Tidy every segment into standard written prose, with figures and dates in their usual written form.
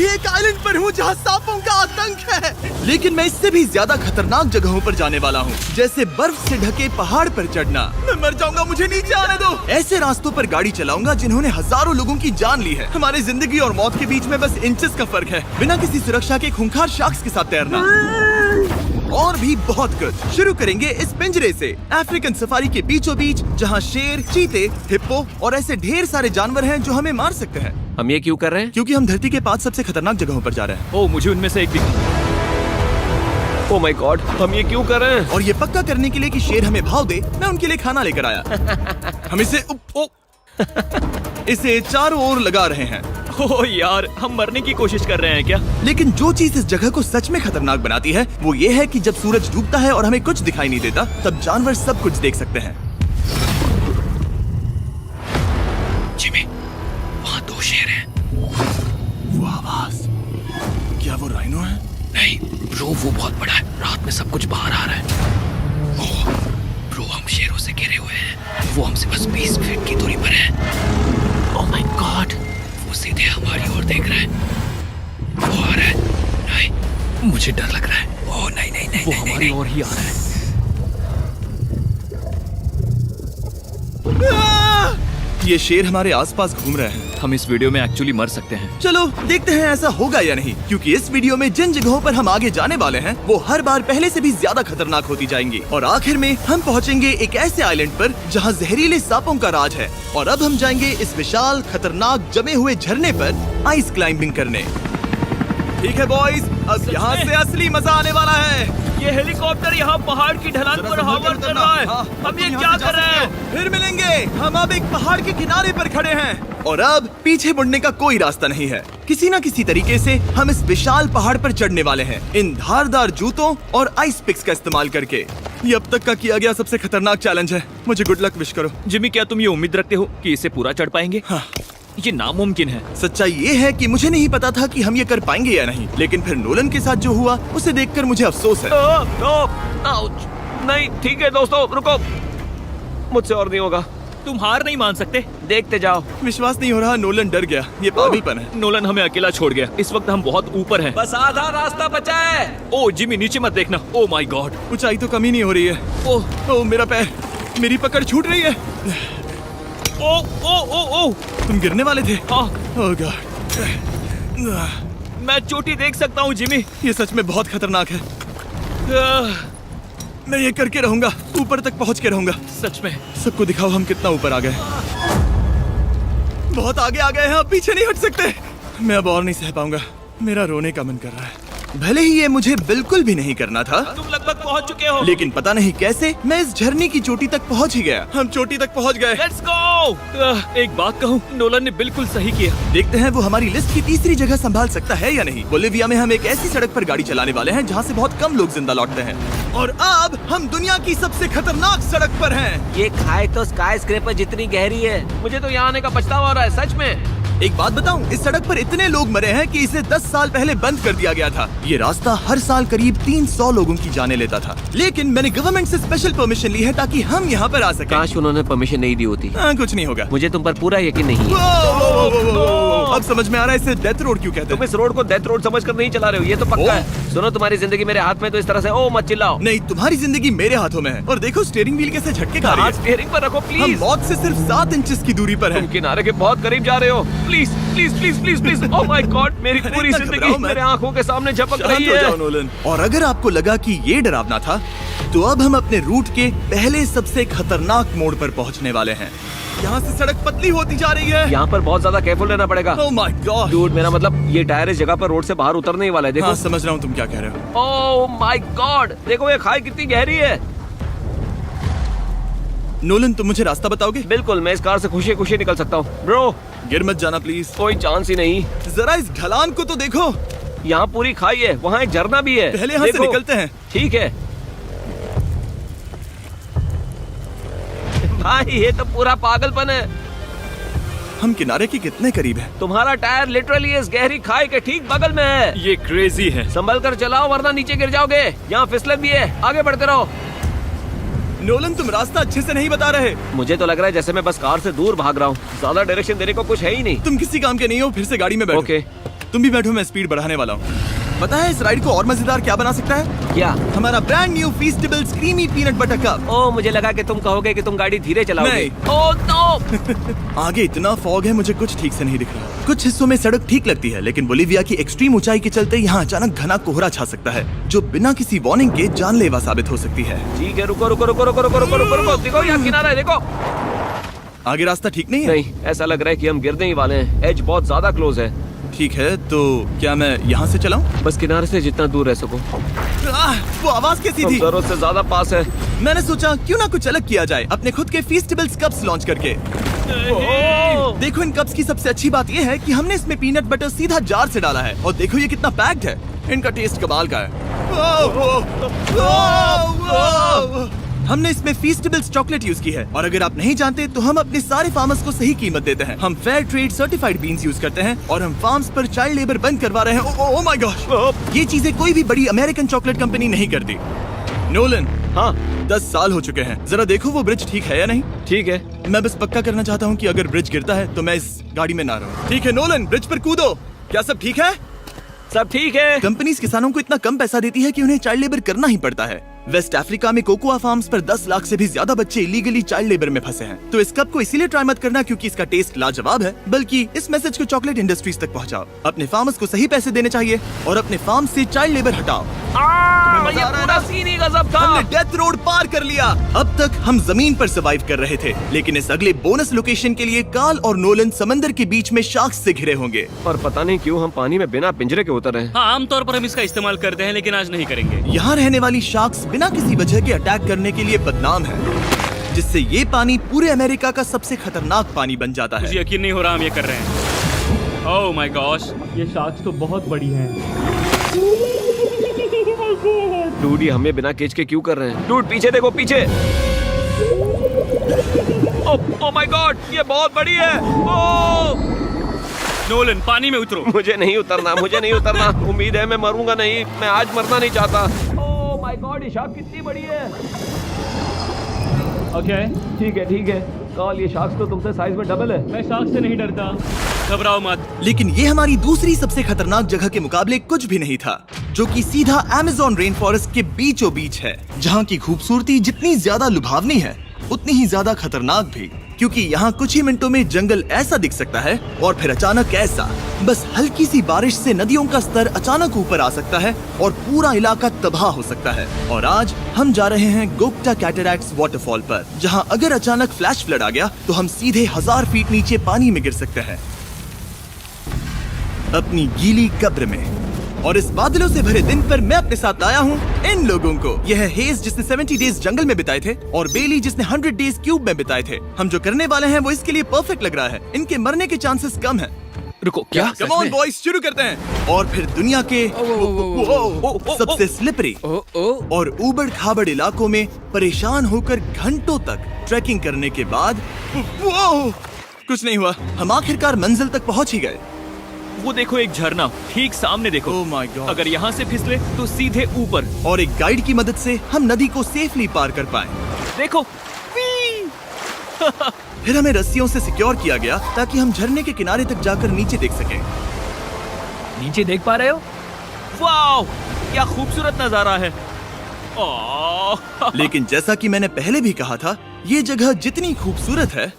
अभी एक आइलैंड पर हूँ जहाँ सांपों का आतंक है, लेकिन मैं इससे भी ज्यादा खतरनाक जगहों पर जाने वाला हूँ, जैसे बर्फ से ढके पहाड़ पर चढ़ना। मैं मर जाऊंगा, मुझे नीचे आने दो। ऐसे रास्तों पर गाड़ी चलाऊंगा जिन्होंने हजारों लोगों की जान ली है। हमारी जिंदगी और मौत के बीच में बस इंचेस का फर्क है। बिना किसी सुरक्षा के खूंखार शार्क्स के साथ तैरना और भी बहुत कुछ। शुरू करेंगे इस पिंजरे से, अफ्रीकन सफारी के बीचों बीच, जहाँ शेर, चीते, हिप्पो और ऐसे ढेर सारे जानवर हैं जो हमें मार सकते हैं। हम ये क्यों कर रहे हैं? क्योंकि हम धरती के 5 सबसे खतरनाक जगहों पर जा रहे हैं। ओह, मुझे उनमें से एक दिखी। ओह माय गॉड, हम ये क्यों कर रहे हैं? और ये पक्का करने के लिए कि शेर हमें भाव दे, मैं उनके लिए खाना लेकर आया। हम इसे चारों ओर लगा रहे हैं। ओह यार, हम मरने की कोशिश कर रहे हैं क्या? लेकिन जो चीज इस जगह को सच में खतरनाक बनाती है वो ये है कि जब सूरज डूबता है और हमें कुछ दिखाई नहीं देता, तब जानवर सब कुछ देख सकते हैं। जिमी, वहाँ 2 शेर हैं। वो आवाज, क्या वो राइनो है? नहीं ब्रो, वो बहुत बड़ा है। रात में सब कुछ बाहर आ रहा है। ओह ब्रो, हम शेरों से घिरे हुए हैं। वो हमसे बस 20 फीट की दूरी पर है। ओह माय गॉड, वो सीधे हमारी ओर देख रहा है। वो आ रहा है। नहीं, मुझे डर लग रहा है। ओह नहीं नहीं नहीं, वो हमारी ओर ही आ रहा है। ये शेर हमारे आसपास घूम रहे हैं। हम इस वीडियो में एक्चुअली मर सकते हैं। चलो देखते हैं ऐसा होगा या नहीं, क्योंकि इस वीडियो में जिन जगहों पर हम आगे जाने वाले हैं वो हर बार पहले से भी ज्यादा खतरनाक होती जाएंगी। और आखिर में हम पहुंचेंगे एक ऐसे आइलैंड पर जहां जहरीले सांपों का राज है। और अब हम जाएंगे इस विशाल, खतरनाक, जमे हुए झरने पर आइस क्लाइंबिंग करने। ठीक है बॉयज, अब यहाँ से असली मजा आने वाला है। ये हेलीकॉप्टर यहाँ पहाड़ की ढलान पर हवा कर रहा है। हम ये क्या कर रहे हैं? फिर मिलेंगे। हम अब एक पहाड़ के किनारे पर खड़े हैं और अब पीछे मुड़ने का कोई रास्ता नहीं है। किसी न किसी तरीके से हम इस विशाल पहाड़ पर चढ़ने वाले हैं, इन धारदार जूतों और आइस पिक्स का इस्तेमाल करके। ये अब तक का किया गया सबसे खतरनाक चैलेंज है। मुझे गुड लक विश करो। जिमी, क्या तुम ये उम्मीद रखते हो कि इसे पूरा चढ़ पाएंगे? हाँ। ये नामुमकिन है। सच्चाई ये है कि मुझे नहीं पता था कि हम ये कर पाएंगे या नहीं, लेकिन फिर नोलन के साथ जो हुआ उसे देखकर मुझे अफसोस है। नहीं ठीक है दोस्तों, रुको, मुझसे और नहीं होगा। तुम हार नहीं मान सकते, देखते जाओ। विश्वास नहीं हो रहा, नोलन डर गया। ये पागलपन है। नोलन हमें अकेला छोड़ गया। इस वक्त हम बहुत ऊपर हैं। बस आधा रास्ता बचा है। ओह जिमी, नीचे मत देखना। ओह माय गॉड, ऊंचाई तो कमी नहीं हो रही है। ओह मेरा पैर, मेरी पकड़ छूट रही है। ओह ओह ओह ओह, तुम गिरने वाले थे। ओह गॉड, मैं चोटी देख सकता हूँ जिमी। ये सच में बहुत खतरनाक है। मैं ये करके रहूंगा, ऊपर तक पहुंच के रहूंगा। सच में? सबको दिखाओ हम कितना ऊपर आ गए। बहुत आगे आ गए हैं, अब पीछे नहीं हट सकते। मैं अब और नहीं सह पाऊंगा, मेरा रोने का मन कर रहा है। भले ही ये मुझे बिल्कुल भी नहीं करना था, तुम लगभग पहुंच चुके हो, लेकिन पता नहीं कैसे मैं इस झरने की चोटी तक पहुंच ही गया। हम चोटी तक पहुंच गए। Let's go. एक बात कहूँ, नोलन ने बिल्कुल सही किया। देखते हैं वो हमारी लिस्ट की तीसरी जगह संभाल सकता है या नहीं। बोलिविया में हम एक ऐसी सड़क पर गाड़ी चलाने वाले हैं जहाँ से बहुत कम लोग जिंदा लौटते हैं। और अब हम दुनिया की सबसे खतरनाक सड़क पर हैं। ये खाई तो स्काई स्क्रैपर जितनी गहरी है। मुझे तो यहाँ आने का पछतावा हो रहा है, सच में। एक बात बताऊं, इस सड़क पर इतने लोग मरे हैं कि इसे 10 साल पहले बंद कर दिया गया था। ये रास्ता हर साल करीब 300 लोगों की जाने लेता था, लेकिन मैंने गवर्नमेंट से स्पेशल परमिशन ली है ताकि हम यहाँ पर आ सकें। काश उन्होंने परमिशन नहीं दी होती। कुछ नहीं होगा। मुझे तुम पर पूरा यकीन नहीं है। अब समझ में आ रहा है इसे डेथ रोड क्यों कहते तुम हैं। इस रोड को डेथ रोड समझकर नहीं चला रहे हो, ये तो पक्का है। सुनो, तुम्हारी जिंदगी मेरे हाथ में, तो इस तरह से ओ मत चिल्लाओ। नहीं, तुम्हारी जिंदगी मेरे हाथों में है। और देखो स्टीयरिंग व्हील कैसे झटके खा रही है। स्टीयरिंग पर रखो हम प्लीज। मौत से सिर्फ 7 इंचेस की दूरी पर तुम हैं। किनारे के बहुत करीब जा रहे हो। Please please please please please. Oh my God, मेरी पूरी इतना जिंदगी घबराओ मत। मेरे आंखों के सामने झपक शांत रही हो जाओ है। नोलन। और अगर आपको लगा कि ये डरावना था, तो अब हम अपने रूट के पहले सबसे खतरनाक मोड़ पर पहुंचने वाले हैं। यहाँ से सड़क पतली होती जा रही है। यहाँ पर बहुत ज्यादा केयरफुल रहना पड़ेगा। Oh my God. डूड, मेरा मतलब ये टायर इस जगह पर रोड से बाहर उतरने ही वाला है। देखो। हाँ, समझ रहा हूँ तुम क्या कह रहे हो। ओह माय गॉड, देखो ये खाई कितनी गहरी है। नोलन, तुम मुझे रास्ता बताओगे? बिल्कुल, मैं इस कार से खुशी खुशी निकल सकता हूँ। ब्रो, गिर मत जाना प्लीज। कोई चांस ही नहीं। जरा इस ढलान को तो देखो। यहाँ पूरी खाई है, वहाँ एक झरना भी है। पहले यहाँ से देखो। निकलते हैं। ठीक है भाई, ये तो पूरा पागलपन है। हम किनारे के कितने करीब हैं? तुम्हारा टायर लिटरली इस गहरी खाई के ठीक बगल में है। ये क्रेजी है। संभल कर चलाओ वरना नीचे गिर जाओगे। यहाँ फिसलन भी है, आगे बढ़ते रहो। नोलन, तुम रास्ता अच्छे से नहीं बता रहे। मुझे तो लग रहा है जैसे मैं बस कार से दूर भाग रहा हूँ। ज्यादा डायरेक्शन देने को कुछ है ही नहीं। तुम किसी काम के नहीं हो, फिर से गाड़ी में बैठो। ओके, तुम भी बैठो, मैं स्पीड बढ़ाने वाला हूँ। पता है इस राइड को और मजेदार क्या बना सकता है? क्या? हमारा brand new Feastable creamy peanut butter cup. ओ, मुझे लगा कि तुम कहोगे कि तुम गाड़ी धीरे चलाओगे। नहीं। Oh no! आगे इतना फॉग है, मुझे कुछ ठीक से नहीं दिख रहा। कुछ हिस्सों में सड़क ठीक लगती है, लेकिन बोलीविया की एक्सट्रीम ऊंचाई के चलते यहाँ अचानक घना कोहरा छा सकता है, जो बिना किसी वार्निंग के जानलेवा साबित हो सकती है। ठीक है, रुको रुको रुको रुको रुको रुको रुको रुको, देखो यहाँ किनारा है, देखो। आगे रास्ता ठीक नहीं है? नहीं, ऐसा लग रहा है कि हम गिरने ही वाले हैं। एज बहुत ज्यादा क्लोज है। ठीक है, तो क्या मैं यहाँ से चलाऊं? बस किनारे से जितना दूर रह सको। वो आवाज कैसी हम थी? जरूरत से ज्यादा पास है। मैंने सोचा क्यों ना कुछ अलग किया जाए, अपने खुद के फीस्टेबल्स कप्स लॉन्च करके। देखो इन कप्स की सबसे अच्छी बात ये है कि हमने इसमें पीनट बटर सीधा जार से डाला है, और देखो ये कितना पैक्ड है। इनका टेस्ट कमाल का है। हमने इसमें फीस्टेबल्स चॉकलेट यूज की है, और अगर आप नहीं जानते तो हम अपने सारे फार्मर्स को सही कीमत देते हैं। हम fair trade certified beans use करते हैं, और हम फार्म्स पर चाइल्ड लेबर बंद करवा रहे हैं। ओह माय गॉश, ये चीजें कोई भी बड़ी अमेरिकन चॉकलेट कंपनी नहीं करती। नोलन, हाँ 10 साल हो चुके हैं, जरा देखो वो ब्रिज ठीक है या नहीं। ठीक है। मैं बस पक्का करना चाहता हूँ कि अगर ब्रिज गिरता है तो मैं इस गाड़ी में ना रहूं। ठीक है नोलन, ब्रिज पर कूदो। क्या सब ठीक है? सब ठीक है। कंपनीज किसानों को इतना कम पैसा देती है कि उन्हें चाइल्ड लेबर करना ही पड़ता है। वेस्ट अफ्रीका में कोकोआ फार्म्स पर 10 लाख से भी ज्यादा बच्चे इलीगली चाइल्ड लेबर में फंसे हैं। तो इस कप को इसीलिए ट्राई मत करना क्योंकि इसका टेस्ट लाजवाब है, बल्कि इस मैसेज को चॉकलेट इंडस्ट्रीज तक पहुंचाओ। अपने फार्मर्स को सही पैसे देने चाहिए और अपने फार्म से चाइल्ड लेबर हटाओ। ये मजा आ रहा है पूरा ना? सीन ही गजब था। हमने डेथ रोड पार कर लिया। अब तक हम जमीन पर सर्वाइव कर रहे थे, लेकिन इस अगले बोनस लोकेशन के लिए कार्ल और नोलन समंदर के बीच में शार्क्स से घिरे होंगे। और पता नहीं क्यों हम पानी में बिना पिंजरे के उतर रहे हैं। हाँ, आमतौर पर हम इसका इस्तेमाल करते हैं, लेकिन आज नहीं करेंगे। यहाँ रहने वाली शार्क्स बिना किसी वजह के अटैक करने के लिए बदनाम है, जिससे ये पानी पूरे अमेरिका का सबसे खतरनाक पानी बन जाता मुझे है। यकीन नहीं हो रहा हम ये कर रहे हैं। ओह माय गॉश, ये शार्क्स तो बहुत बड़ी हैं। डूड, ये हमें बिना केज के क्यों कर रहे हैं? डूड पीछे देखो, पीछे। ओह माय गॉड, ये बहुत बड़ी है। ओह नोलन, पानी में उतरो। मुझे नहीं उतरना, मुझे नहीं उतरना। उम्मीद है मैं मरूंगा नहीं। मैं आज मरना नहीं चाहता। ओह माय गॉड, ये शार्क कितनी बड़ी है। ओके, ठीक है ठीक है। कार्ल, ये शार्क तो तुमसे साइज में डबल है। मैं शार्क से नहीं डरता, घबराओ मत। लेकिन ये हमारी दूसरी सबसे खतरनाक जगह के मुकाबले कुछ भी नहीं था, जो कि सीधा अमेज़न रेन फॉरेस्ट के बीचों बीच है, जहाँ की खूबसूरती जितनी ज्यादा लुभावनी है उतनी ही ज्यादा खतरनाक भी, क्योंकि यहाँ कुछ ही मिनटों में जंगल ऐसा दिख सकता है और फिर अचानक ऐसा। बस हल्की सी बारिश से नदियों का स्तर अचानक ऊपर आ सकता है और पूरा इलाका तबाह हो सकता है। और आज हम जा रहे हैं गोक्टा कैटरैक्ट्स वाटरफॉल पर, जहाँ अगर अचानक फ्लैश फ्लड आ गया तो हम सीधे 1000 फीट नीचे पानी में गिर सकते हैं, अपनी गीली कब्र में। और इस बादलों से भरे दिन पर मैं अपने साथ लाया हूँ इन लोगों को। यह है हेज जिसने 70 डेज जंगल में बिताए थे, और बेली जिसने 100 डेज क्यूब में बिताए थे। हम जो करने वाले हैं वो इसके लिए परफेक्ट लग रहा है। इनके मरने के चांसेस कम हैं। रुको, क्या? कम ऑन बॉयज, शुरू करते हैं। और फिर दुनिया के सबसे स्लिपरी और ऊबड़ खाबड़ इलाकों में परेशान होकर घंटों तक ट्रैकिंग करने के बाद कुछ नहीं हुआ, हम आखिरकार मंजिल तक पहुंच ही गए। वो देखो, एक झरना ठीक सामने देखो। Oh my God. अगर यहाँ से फिसले तो सीधे ऊपर। और एक गाइड की मदद से हम नदी को सेफली पार कर पाए। देखो। फिर हमें रस्सियों से सिक्योर किया गया ताकि हम झरने के किनारे तक जाकर नीचे देख सकें। नीचे देख पा रहे हो? वाओ, क्या खूबसूरत नजारा है। ओह। लेकिन जैसा कि मैंने पहले भी कहा था, ये जगह जितनी खूबसूरत है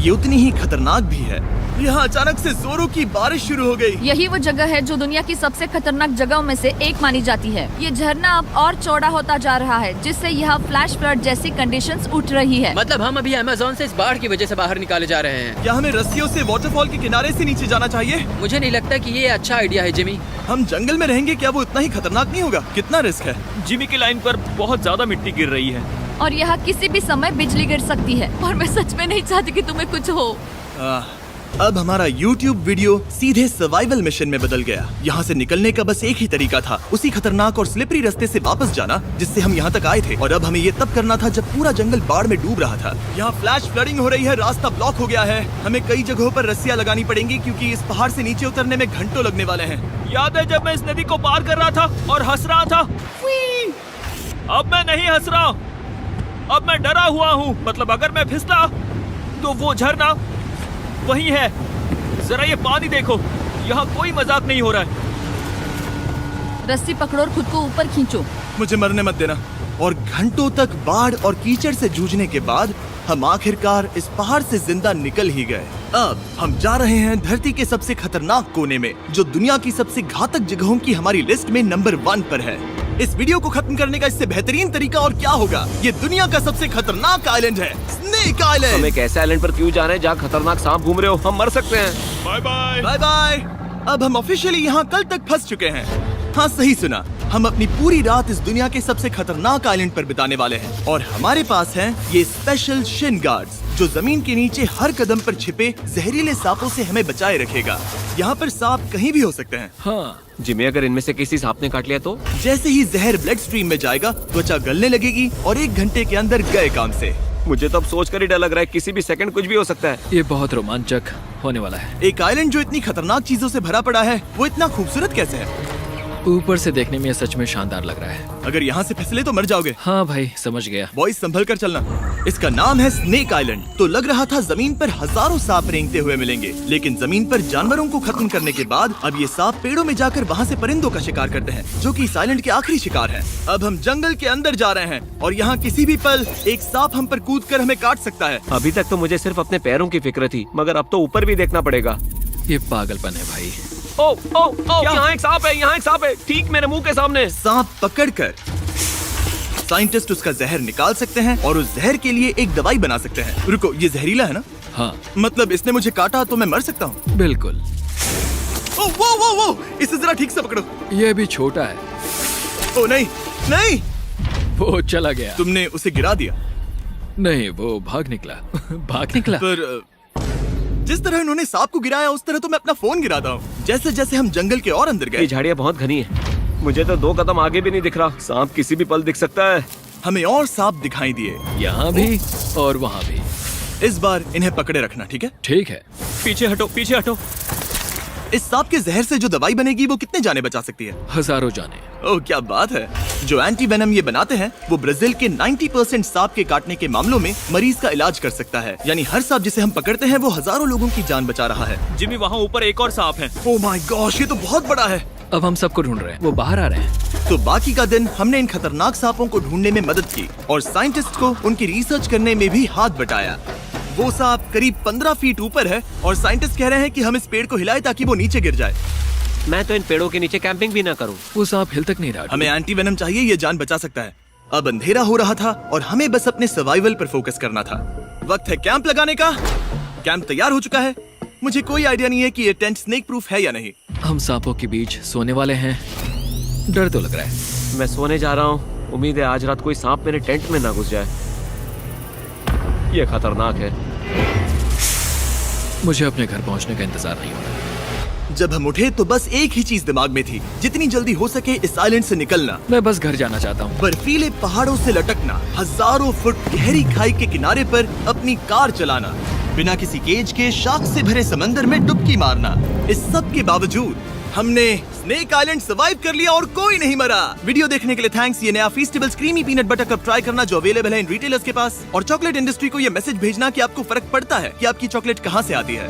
ये उतनी ही खतरनाक भी है। यहाँ अचानक से जोरों की बारिश शुरू हो गई। यही वो जगह है जो दुनिया की सबसे खतरनाक जगहों में से एक मानी जाती है। ये झरना अब और चौड़ा होता जा रहा है, जिससे यहाँ फ्लैश फ्लड जैसी कंडीशंस उठ रही है। मतलब हम अभी अमेज़न से इस बाढ़ की वजह से बाहर निकाले जा रहे हैं। क्या हमें रस्सियों से वाटरफॉल के किनारे से नीचे जाना चाहिए? मुझे नहीं लगता कि ये अच्छा आइडिया है जिमी। हम जंगल में रहेंगे, क्या वो इतना ही खतरनाक नहीं होगा? कितना रिस्क है? जिमी की लाइन पर बहुत ज्यादा मिट्टी गिर रही है। और यहाँ किसी भी समय बिजली गिर सकती है, और मैं सच में नहीं चाहती कि तुम्हें कुछ हो। अब हमारा YouTube वीडियो सीधे सर्वाइवल मिशन में बदल गया। यहाँ से निकलने का बस एक ही तरीका था, उसी खतरनाक और स्लिपरी रास्ते से वापस जाना जिससे हम यहाँ तक आए थे। और अब हमें ये तब करना था जब पूरा जंगल बाढ़ में डूब रहा था। यहाँ फ्लैश फ्लडिंग हो रही है, रास्ता ब्लॉक हो गया है। हमें कई जगहों पर रस्सियाँ लगानी पड़ेंगी क्योंकि इस पहाड़ से नीचे उतरने में घंटों लगने वाले हैं। याद है जब मैं इस नदी को पार कर रहा था और हंस रहा था? अब मैं नहीं हंस रहा, अब मैं डरा हुआ हूँ। मतलब अगर मैं फिसला तो वो झरना वही है। जरा ये पानी देखो, यहाँ कोई मजाक नहीं हो रहा है। रस्सी पकड़ो और खुद को ऊपर खींचो। मुझे मरने मत देना। और घंटों तक बाढ़ और कीचड़ से जूझने के बाद हम आखिरकार इस पहाड़ से जिंदा निकल ही गए। अब हम जा रहे हैं धरती के सबसे खतरनाक कोने में, जो दुनिया की सबसे घातक जगहों की हमारी लिस्ट में नंबर 1 पर है। इस वीडियो को खत्म करने का इससे बेहतरीन तरीका और क्या होगा। ये दुनिया का सबसे खतरनाक आइलैंड है, स्नेक हम आइलैंड। एक ऐसे आइलैंड पर क्यों जा रहे हैं जहाँ खतरनाक सांप घूम रहे हो? हम मर सकते हैं। Bye bye. Bye bye. अब हम ऑफिशियली यहाँ कल तक फंस चुके हैं। हाँ, सही सुना। हम अपनी पूरी रात इस दुनिया के सबसे खतरनाक आइलैंड पर बिताने वाले हैं और हमारे पास हैं ये स्पेशल शिन गार्ड्स, जो जमीन के नीचे हर कदम पर छिपे जहरीले सांपों से हमें बचाए रखेगा। यहाँ पर सांप कहीं भी हो सकते हैं। हाँ, जिमी, अगर इनमें से किसी सांप ने काट लिया तो? जैसे ही जहर ब्लड स्ट्रीम में जाएगा, त्वचा गलने लगेगी और 1 घंटे के अंदर गए काम से। मुझे तो अब सोचकर ही डर लग रहा है, किसी भी सेकंड कुछ भी हो सकता है। ये बहुत रोमांचक होने वाला है। एक आइलैंड जो इतनी खतरनाक चीजों से भरा पड़ा है, वो इतना खूबसूरत कैसे है? ऊपर से देखने में ये सच में शानदार लग रहा है। अगर यहाँ से फिसले तो मर जाओगे। हाँ भाई, समझ गया। बॉयज, संभल कर चलना। इसका नाम है स्नेक आइलैंड। तो लग रहा था जमीन पर हजारों सांप रेंगते हुए मिलेंगे, लेकिन जमीन पर जानवरों को खत्म करने के बाद अब ये सांप पेड़ों में जाकर वहाँ से परिंदों का शिकार करते हैं, जो कि इस आइलैंड के आखिरी शिकार हैं। अब हम जंगल के अंदर जा रहे हैं और यहाँ किसी भी पल एक सांप हम पर कूद कर हमें काट सकता है। अभी तक तो मुझे सिर्फ अपने पैरों की फिक्र थी, मगर अब तो ऊपर भी देखना पड़ेगा। ये पागलपन है भाई। ओ ओ ओ, यहाँ एक सांप है, यहाँ एक सांप है, ठीक मेरे मुंह के सामने। सांप पकड़कर साइंटिस्ट उसका जहर निकाल सकते हैं और उस जहर के लिए एक दवाई बना सकते हैं। रुको, ये जहरीला है ना? हाँ, मतलब इसने मुझे काटा तो मैं मर सकता हूँ? बिल्कुल। ओ वो वो वो, इसे जरा ठीक से पकड़ो। ये भी छोटा है। ओ नहीं नहीं, वो चला गया। तुमने उसे गिरा दिया। नहीं, वो भाग निकला। भाग निकला। पर जिस तरह इन्होंने सांप को गिराया, उस तरह तो मैं अपना फोन गिराता हूँ। जैसे जैसे हम जंगल के और अंदर ये गए, झाड़ियाँ बहुत घनी है, मुझे तो 2 कदम आगे भी नहीं दिख रहा। सांप किसी भी पल दिख सकता है। हमें और सांप दिखाई दिए। यहाँ भी और वहाँ भी। इस बार इन्हें पकड़े रखना, ठीक है? ठीक है। पीछे हटो, पीछे हटो। इस सांप के जहर से जो दवाई बनेगी वो कितने जाने बचा सकती है? हजारों जाने। ओह, क्या बात है। जो एंटी वेनम ये बनाते हैं, वो ब्राजील के 90% सांप के काटने के मामलों में मरीज का इलाज कर सकता है। यानी हर सांप जिसे हम पकड़ते हैं, वो हजारों लोगों की जान बचा रहा है। जिमी, वहाँ ऊपर एक और सांप है। ओह माय गॉश, ये तो बहुत बड़ा है। अब हम सबको ढूंढ रहे हैं। वो बाहर आ रहे हैं। तो बाकी का दिन हमने इन खतरनाक सांपों को ढूंढने में मदद की और साइंटिस्ट को उनकी रिसर्च करने में भी हाथ बटाया। वो सांप करीब 15 फीट ऊपर है और साइंटिस्ट कह रहे हैं कि हम इस पेड़ को हिलाएं ताकि वो नीचे गिर जाए। मैं तो इन पेड़ों के नीचे कैंपिंग भी ना करूं। वो सांप हिल तक नहीं रहा। हमें एंटी वेनम चाहिए, ये जान बचा सकता है। अब अंधेरा हो रहा था और हमें बस अपने सर्वाइवल पर फोकस करना था। वक्त है कैंप लगाने का। कैंप तैयार हो चुका है। मुझे कोई आइडिया नहीं है कि ये टेंट स्नेक प्रूफ है या नहीं। हम सांपों के बीच सोने वाले हैं। डर तो लग रहा है। मैं सोने जा रहा हूँ। उम्मीद है आज रात कोई सांप मेरे टेंट में ना घुस जाए। ये खतरनाक है। मुझे अपने घर पहुंचने का इंतजार नहीं हो रहा। जब हम उठे तो बस एक ही चीज दिमाग में थी, जितनी जल्दी हो सके इस आइलैंड से निकलना। मैं बस घर जाना चाहता हूँ। बर्फीले पहाड़ों से लटकना, हजारों फुट गहरी खाई के किनारे पर अपनी कार चलाना, बिना किसी केज के शार्क से भरे समंदर में डुबकी मारना। इस सब के बावजूद हमने स्नेक आइलैंड सर्वाइव कर लिया और कोई नहीं मरा। वीडियो देखने के लिए थैंक्स। ये नया Feastables creamy peanut butter cup try करना, जो अवेलेबल है इन रिटेलर्स के पास। और चॉकलेट इंडस्ट्री को ये मैसेज भेजना कि आपको फर्क पड़ता है कि आपकी चॉकलेट कहाँ से आती है।